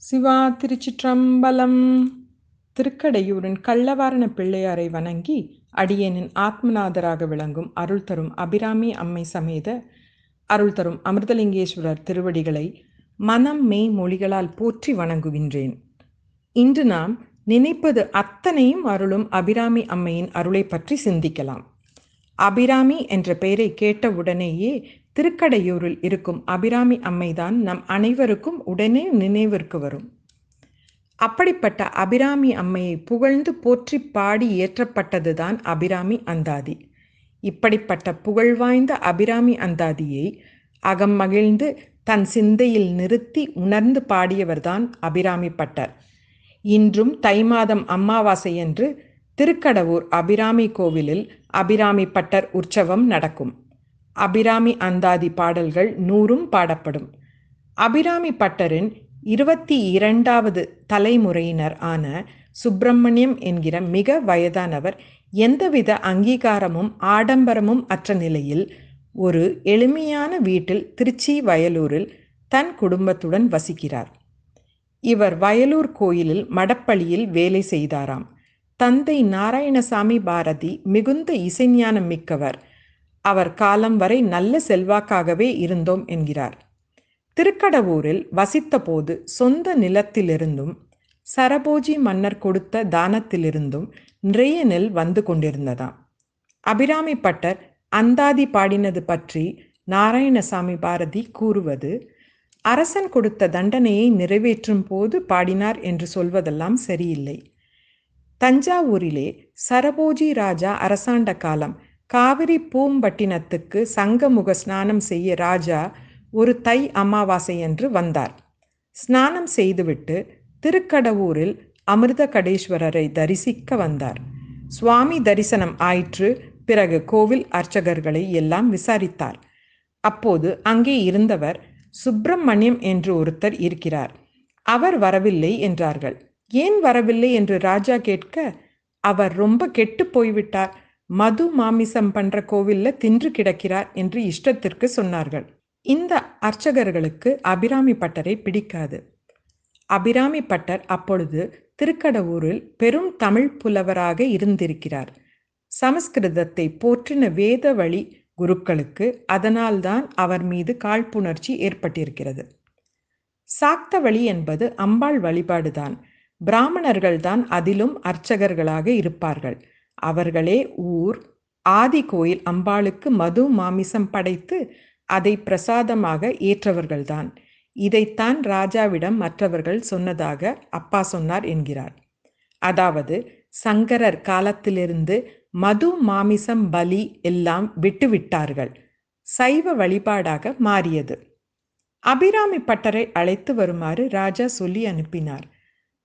சிவா திருச்சிற்றம்பலம். திருக்கடையூரின் கள்ளவாரண பிள்ளையாரை வணங்கி அடியேனின் ஆத்மநாதராக விளங்கும் அருள் தரும் அபிராமி அம்மை சமேத அருள் தரும் அமிர்தலிங்கேஸ்வரர் திருவடிகளை மனம் மெய் மொழிகளால் போற்றி வணங்குகின்றேன். இன்று நாம் நினைப்பது அத்தனையும் அருளும் அபிராமி அம்மையின் அருளை பற்றி சிந்திக்கலாம். அபிராமி என்ற பெயரை கேட்டவுடனேயே திருக்கடையூரில் இருக்கும் அபிராமி அம்மைதான் நம் அனைவருக்கும் உடனே நினைவிற்கு வரும். அப்படிப்பட்ட அபிராமி அம்மையை புகழ்ந்து போற்றி பாடி ஏற்றப்பட்டதுதான் அபிராமி அந்தாதி. இப்படிப்பட்ட புகழ்வாய்ந்த அபிராமி அந்தாதியை அகம் மகிழ்ந்து தன் சிந்தையில் நிறுத்தி உணர்ந்து பாடியவர்தான் அபிராமி பட்டர். இன்றும் தை மாதம் அமாவாசையன்று திருக்கடவூர் அபிராமி கோவிலில் அபிராமி பட்டர் உற்சவம் நடக்கும். அபிராமி அந்தாதி பாடல்கள் 100 பாடப்படும். அபிராமி பட்டரின் 22வது தலைமுறையினர் ஆன சுப்பிரமணியம் என்கிற மிக வயதானவர் எந்தவித அங்கீகாரமும் ஆடம்பரமும் அற்ற நிலையில் ஒரு எளிமையான வீட்டில் திருச்சி வயலூரில் தன் குடும்பத்துடன் வசிக்கிறார். இவர் வயலூர் கோயிலில் மடப்பள்ளியில் வேலை செய்தாராம். தந்தை நாராயணசாமி பாரதி மிகுந்த இசைஞானம் மிக்கவர். அவர் காலம் வரை நல்ல செல்வாக்காகவே இருந்தோம் என்கிறார். திருக்கடவூரில் வசித்த போது சொந்த நிலத்திலிருந்தும் சரபோஜி மன்னர் கொடுத்த தானத்திலிருந்தும் நிறைய நெல் வந்து கொண்டிருந்ததாம். அபிராமி பட்டர் அந்தாதி பாடினது பற்றி நாராயணசாமி பாரதி கூறுவது, அரசன் கொடுத்த தண்டனையை நிறைவேற்றும் போது பாடினார் என்று சொல்வதெல்லாம் சரியில்லை. தஞ்சாவூரிலே சரபோஜி ராஜா அரசாண்ட காலம் காவிரி பூம்பட்டினத்துக்கு சங்கமுக ஸ்நானம் செய்ய ராஜா ஒரு தை அமாவாசையன்று வந்தார். ஸ்நானம் செய்துவிட்டு திருக்கடவூரில் அமிர்த கடேஸ்வரரை தரிசிக்க வந்தார். சுவாமி தரிசனம் ஆயிற்று. பிறகு கோவில் அர்ச்சகர்களை எல்லாம் விசாரித்தார். அப்போது அங்கே இருந்தவர் சுப்பிரமணியம் என்று ஒருத்தர் இருக்கிறார். அவர் வரவில்லை என்றார்கள். ஏன் வரவில்லை என்று ராஜா கேட்க, அவர் ரொம்ப கெட்டு போய்விட்டார், மது மாமிசம் பண்ற கோவில்ல தின்று கிடக்கிறார் என்று இஷ்டத்திற்கு சொன்னார்கள். இந்த அர்ச்சகர்களுக்கு அபிராமி பட்டரை பிடிக்காது. அபிராமி பட்டர் அப்பொழுது திருக்கடவூரில் பெரும் தமிழ் புலவராக இருந்திருக்கிறார். சமஸ்கிருதத்தை போற்றின வேத வழி குருக்களுக்கு அதனால்தான் அவர் மீது காழ்ப்புணர்ச்சி ஏற்பட்டிருக்கிறது. சாக்தவழி என்பது அம்பாள் வழிபாடுதான். பிராமணர்கள்தான் அதிலும் அர்ச்சகர்களாக இருப்பார்கள். அவர்களே ஊர் ஆதி கோயில் அம்பாளுக்கு மது மாமிசம் படைத்து அதை பிரசாதமாக ஏற்றவர்கள்தான். இதைத்தான் ராஜாவிடம் மற்றவர்கள் சொன்னதாக அப்பா சொன்னார் என்கிறார். அதாவது சங்கரர் காலத்திலிருந்து மது மாமிசம் பலி எல்லாம் விட்டுவிட்டார்கள். சைவ வழிபாடாக மாறியது. அபிராமி பட்டரை அழைத்து வருமாறு ராஜா சொல்லி அனுப்பினார்.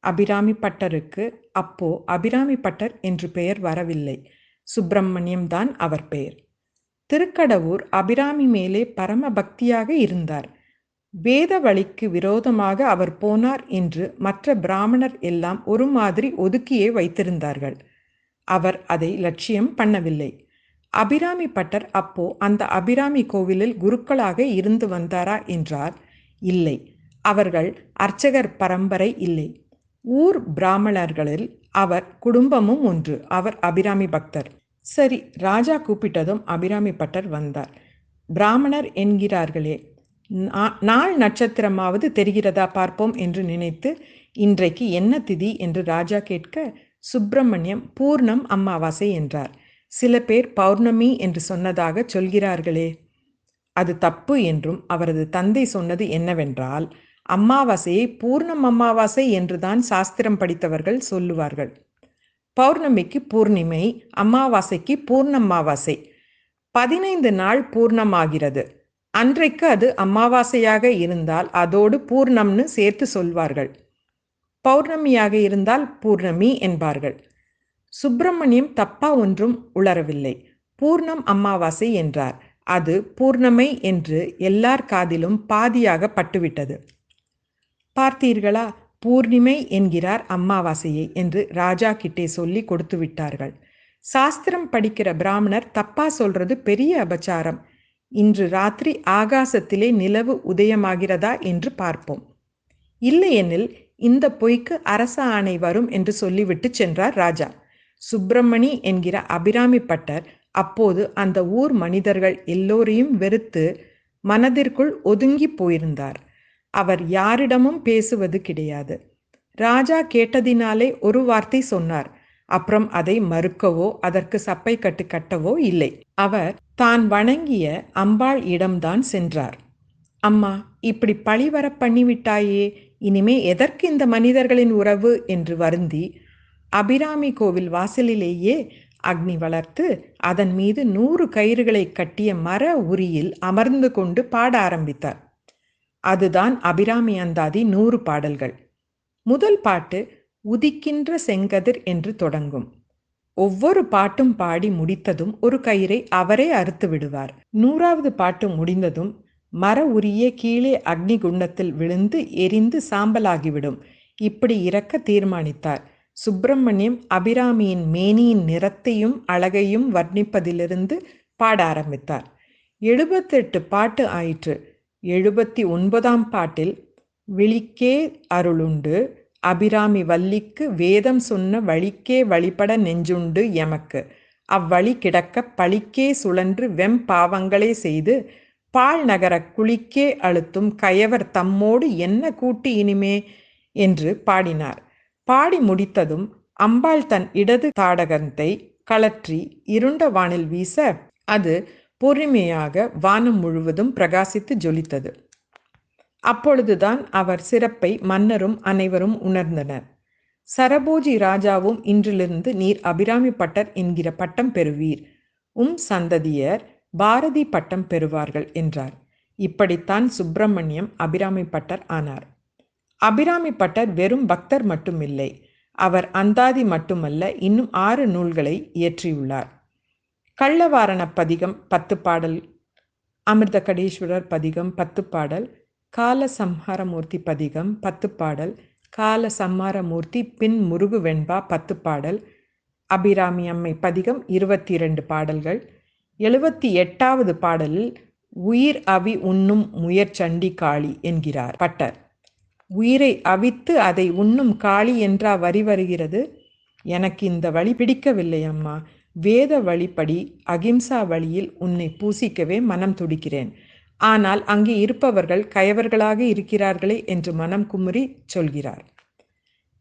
அபிராமி பட்டருக்கு அப்போ அபிராமி பட்டர் என்று பெயர் வரவில்லை. சுப்பிரமணியம் தான் அவர் பெயர். திருக்கடவூர் அபிராமி மேலே பரம பக்தியாக இருந்தார். வேத வழிக்கு விரோதமாக அவர் போனார் என்று மற்ற பிராமணர் எல்லாம் ஒரு மாதிரி ஒதுக்கியே வைத்திருந்தார்கள். அவர் அதை லட்சியம் பண்ணவில்லை. அபிராமி பட்டர் அப்போ அந்த அபிராமி கோவிலில் குருக்களாக இருந்து வந்தாரா என்றார். இல்லை, அவர்கள் அர்ச்சகர் பரம்பரை இல்லை. ஊர் பிராமணர்களில் அவர் குடும்பமும் ஒன்று. அவர் அபிராமி பக்தர். சரி, ராஜா கூப்பிட்டதும் அபிராமி பட்டர் வந்தார். பிராமணர் என்கிறார்களே, நாள் நட்சத்திரமாவது தெரிகிறதா பார்ப்போம் என்று நினைத்து, இன்றைக்கு என்ன திதி என்று ராஜா கேட்க, சுப்பிரமணியம் பூர்ணம் அமாவாசை என்றார். சில பேர் பௌர்ணமி என்று சொன்னதாக சொல்கிறார்களே, அது தப்பு என்றும் அவரது தந்தை சொன்னது என்னவென்றால், அமாவாசையை பூர்ணம் அமாவாசை என்றுதான் சாஸ்திரம் படித்தவர்கள் சொல்லுவார்கள். பௌர்ணமிக்கு பூர்ணிமை, அமாவாசைக்கு பூர்ணமாவாசை. 15 நாள் பூர்ணமாகிறது. அன்றைக்கு அது அமாவாசையாக இருந்தால் அதோடு பூர்ணம்னு சேர்த்து சொல்வார்கள். பௌர்ணமியாக இருந்தால் பூர்ணமி என்பார்கள். சுப்பிரமணியம் தப்பா ஒன்றும் உளரவில்லை. பூர்ணம் அமாவாசை என்றார். அது பூர்ணமை என்று எல்லார் காதிலும் பாதியாக பட்டுவிட்டது. பார்த்தீர்களா, பூர்ணிமை என்கிறார் அமாவாசையை என்று ராஜா கிட்டே சொல்லி கொடுத்து விட்டார்கள். சாஸ்திரம் படிக்கிற பிராமணர் தப்பா சொல்றது பெரிய அபச்சாரம். இன்று ராத்திரி ஆகாசத்திலே நிலவு உதயமாகிறதா என்று பார்ப்போம். இல்லையெனில் இந்த பொய்க்கு அரச ஆணை வரும் என்று சொல்லிவிட்டு சென்றார் ராஜா. சுப்பிரமணி என்கிற அபிராமி பட்டர் அப்போது அந்த ஊர் மனிதர்கள் எல்லோரையும் வெறுத்து மனதிற்குள் ஒதுங்கி போயிருந்தார். அவர் யாரிடமும் பேசுவது கிடையாது. ராஜா கேட்டதினாலே ஒரு வார்த்தை சொன்னார். அப்புறம் அதை மறுக்கவோ அதற்கு சப்பை கட்டு கட்டவோ இல்லை. அவர் தான் வணங்கிய அம்பாள் இடம்தான் சென்றார். அம்மா, இப்படி பழிவர பண்ணிவிட்டாயே, இனிமே எதற்கு இந்த மனிதர்களின் உறவு என்று வருந்தி அபிராமி கோவில் வாசலிலேயே அக்னி வளர்த்து அதன் மீது 100 கயிறுகளை கட்டிய மர உரியில் அமர்ந்து கொண்டு பாட ஆரம்பித்தார். அதுதான் அபிராமி அந்தாதி 100 பாடல்கள். முதல் பாட்டு உதிக்கின்ற செங்கதிர் என்று தொடங்கும். ஒவ்வொரு பாட்டும் பாடி முடித்ததும் ஒரு கயிறை அவரே அறுத்து விடுவார். 100வது பாட்டு முடிந்ததும் மர உரியே கீழே அக்னி குண்டத்தில் விழுந்து எரிந்து சாம்பலாகிவிடும். இப்படி இறக்க தீர்மானித்தார். சுப்பிரமணியம் அபிராமியின் மேனியின் நிறத்தையும் அழகையும் வர்ணிப்பதிலிருந்து பாட ஆரம்பித்தார். 78 பாட்டு ஆயிற்று. 79ஆம் பாட்டில் விழிக்கே அருளுண்டு அபிராமி வள்ளிக்கு வேதம் சொன்ன வழிக்கே வழிபட நெஞ்சுண்டு எமக்கு அவ்வழி கிடக்க பழிக்கே சுழன்று பாவங்களே செய்து பால் நகர குளிக்கே அழுத்தும் கயவர் தம்மோடு என்ன கூட்டி இனிமே என்று பாடினார். பாடி முடித்ததும் அம்பாள் தன் இடது தாடகத்தை கழற்றி இருண்ட வானில் வீச அது பொறுமையாக வானம் முழுவதும் பிரகாசித்து ஜொலித்தது. அப்பொழுதுதான் அவர் சிறப்பை மன்னரும் அனைவரும் உணர்ந்தனர். சரபோஜி ராஜாவும் இன்றிலிருந்து நீர் அபிராமி பட்டர் என்கிற பட்டம் பெறுவீர், சந்ததியர் பாரதி பட்டம் பெறுவார்கள் என்றார். இப்படித்தான் சுப்பிரமணியம் அபிராமி பட்டர் ஆனார். அபிராமி பட்டர் வெறும் பக்தர் மட்டுமில்லை, அவர் அந்தாதி மட்டுமல்ல, இன்னும் 6 நூல்களை இயற்றியுள்ளார். கள்ளவாரண பதிகம் 10 பாடல், அமிர்த கடீஸ்வரர் பதிகம் 10 பாடல், கால சம்ஹாரமூர்த்தி பதிகம் 10 பாடல், கால சம்ஹாரமூர்த்தி பின் முருகு வெண்பா 10 பாடல், அபிராமி அம்மை பதிகம் 22 பாடல்கள். 78வது பாடலில் உயிர் அவி உண்ணும் முயற்சண்டி காளி என்கிறார் பட்டர். உயிரை அவித்து அதை உண்ணும் காளி என்றா வரி வருகிறது? எனக்கு இந்த வழி பிடிக்கவில்லை அம்மா. வேத வழிப்படி அகிம்சா வழியில் உன்னை பூசிக்கவே மனம் துடிக்கிறேன். ஆனால் அங்கே இருப்பவர்கள் கயவர்களாக இருக்கிறார்களே என்று மனம் குமுறி சொல்கிறார்.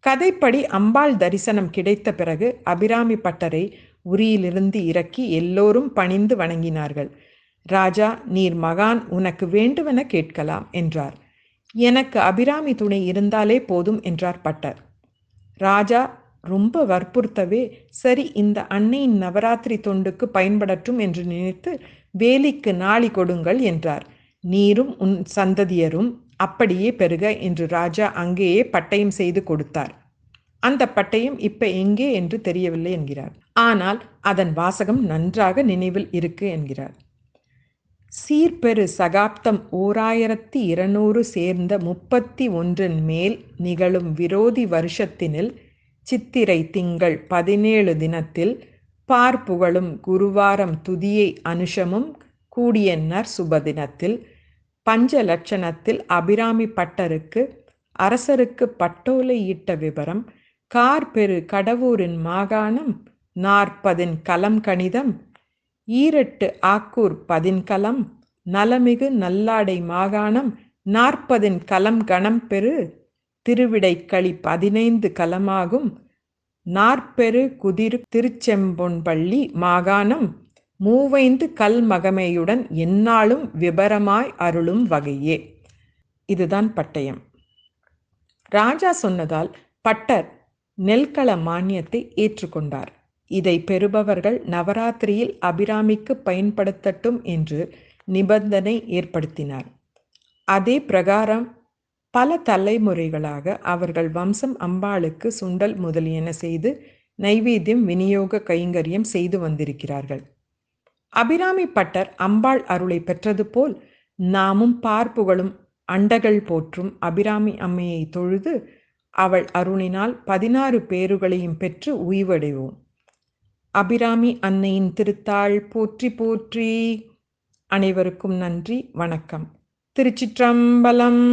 கதைப்படி அம்பாள் தரிசனம் கிடைத்த பிறகு அபிராமி பட்டரை உரியிலிருந்து இறக்கி எல்லோரும் பணிந்து வணங்கினார்கள். ராஜா, நீர் மகான், உனக்கு வேண்டுவென கேட்கலாம் என்றார். எனக்கு அபிராமி துணை இருந்தாலே போதும் என்றார் பட்டர். ராஜா ரொம்ப வற்புறுத்தவே, சரி, இந்த அன்னையின் நவராத்திரி தொண்டுக்கு பயன்படட்டும் என்று நினைத்து வேலிக்கு நாளி கொடுங்கள் என்றார். நீரும் உன் சந்ததியரும் அப்படியே பெருக என்று ராஜா அங்கேயே பட்டயம் செய்து கொடுத்தார். அந்த பட்டயம் இப்ப எங்கே என்று தெரியவில்லை என்கிறார். ஆனால் அதன் வாசகம் நன்றாக நினைவில் இருக்கு என்கிறார். சீர்பெரு சகாப்தம் 1200 சேர்ந்த 31 மேல் நிகழும் விரோதி வருஷத்தினில் சித்திரை திங்கள் 17 தினத்தில் பார்ப்புகழும் குருவாரம் துதியை அனுஷமும் கூடிய நர் சுபதினத்தில் பஞ்ச லட்சணத்தில் அபிராமி பட்டருக்கு அரசருக்கு பட்டோலை இட்ட விபரம், கார்பெரு கடவுரின் மாகாணம் 40 கலம் கணிதம், ஈரெட்டு ஆக்கூர் 10 கலம், நலமிகு நல்லாடை மாகாணம் 40 கலம் கணம் பெரு, திருவிடைக்களி 15 கலமாகும், நாற்பெரு குதிர் திருச்செம்பொன்பள்ளி மாகாணம் 35 கல் மகமையுடன் எந்நாளும் விபரமாய் அருளும் வகையே. இதுதான் பட்டயம். ராஜா சொன்னதால் பட்டர் நெல்கள மானியத்தை ஏற்றுக்கொண்டார். இதை பெறுபவர்கள் நவராத்திரியில் அபிராமிக்கு பயன்படுத்தட்டும் என்று நிபந்தனை ஏற்படுத்தினார். அதே பிரகாரம் பல தலைமுறைகளாக அவர்கள் வம்சம் அம்பாளுக்கு சுண்டல் முதலியன செய்து நைவேத்தியம் விநியோக கைங்கரியம் செய்து வந்திருக்கிறார்கள். அபிராமி பட்டர் அம்பாள் அருளை பெற்றது போல் நாமும் பார்ப்புகளும் அண்டகள் போற்றும் அபிராமி அம்மையை தொழுது அவள் அருளினால் 16 பேறுகளையும் பெற்று உய்வடைவோம். அபிராமி அன்னையின் திருத்தாள் போற்றி போற்றி. அனைவருக்கும் நன்றி, வணக்கம். திருச்சிற்றம்பலம்.